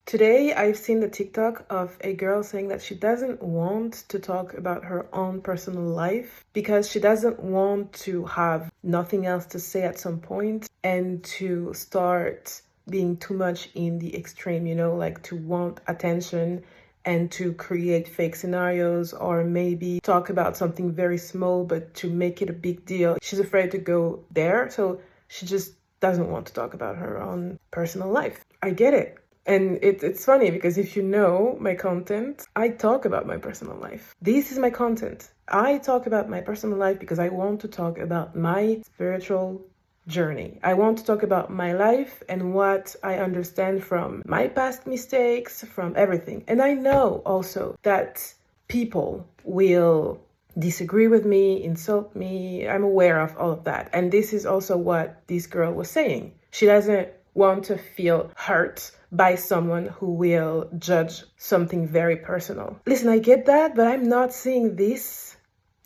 Today, I've seen the TikTok of a girl saying that she doesn't want to talk about her own personal life because she doesn't want to have nothing else to say at some point and to start being too much in the extreme, like to want attention and to create fake scenarios or maybe talk about something very small but to make it a big deal. She's afraid to go there, so she just doesn't want to talk about her own personal life. I get it. And it's funny because if you know my content, I talk about my personal life. This is my content. I talk about my personal life because I want to talk about my spiritual journey. I want to talk about my life and what I understand from my past mistakes, from everything. And I know also that people will disagree with me, insult me. I'm aware of all of that. And this is also what this girl was saying. She doesn't want to feel hurt by someone who will judge something very personal. Listen, I get that, but I'm not seeing this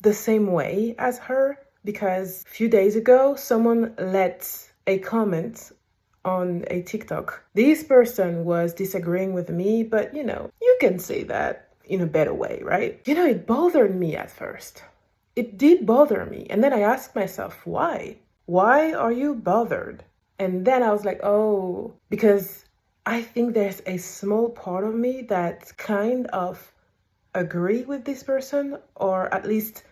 the same way as her because a few days ago, someone let a comment on a TikTok. This person was disagreeing with me, but you can say that in a better way, right? It bothered me at first. It did bother me. And then I asked myself, why? Why are you bothered? And then I was like, oh, because I think there's a small part of me that kind of agree with this person, or at least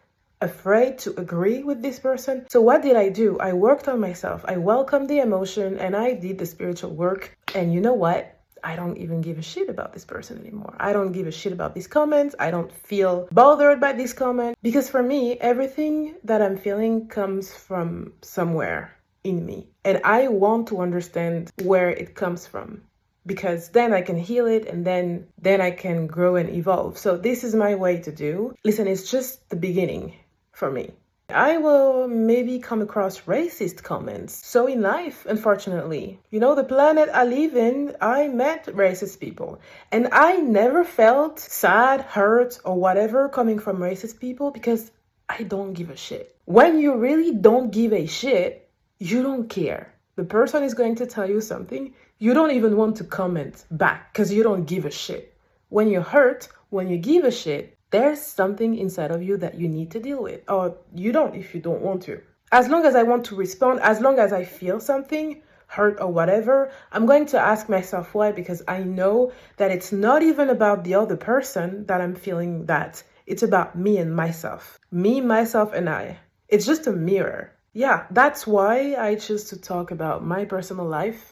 afraid to agree with this person. So what did I do? I worked on myself. I welcomed the emotion and I did the spiritual work. And you know what? I don't even give a shit about this person anymore. I don't give a shit about these comments. I don't feel bothered by these comments because for me, everything that I'm feeling comes from somewhere in me. And I want to understand where it comes from because then I can heal it and then I can grow and evolve. So this is my way to do. Listen, it's just the beginning for me. I will maybe come across racist comments. So in life, unfortunately, the planet I live in, I met racist people. And I never felt sad, hurt, or whatever coming from racist people because I don't give a shit. When you really don't give a shit, you don't care. The person is going to tell you something. You don't even want to comment back because you don't give a shit. When you're hurt, when you give a shit, there's something inside of you that you need to deal with. Or you don't if you don't want to. As long as I want to respond, as long as I feel something, hurt or whatever, I'm going to ask myself why, because I know that it's not even about the other person that I'm feeling that. It's about me and myself. Me, myself, and I. It's just a mirror. Yeah, that's why I choose to talk about my personal life.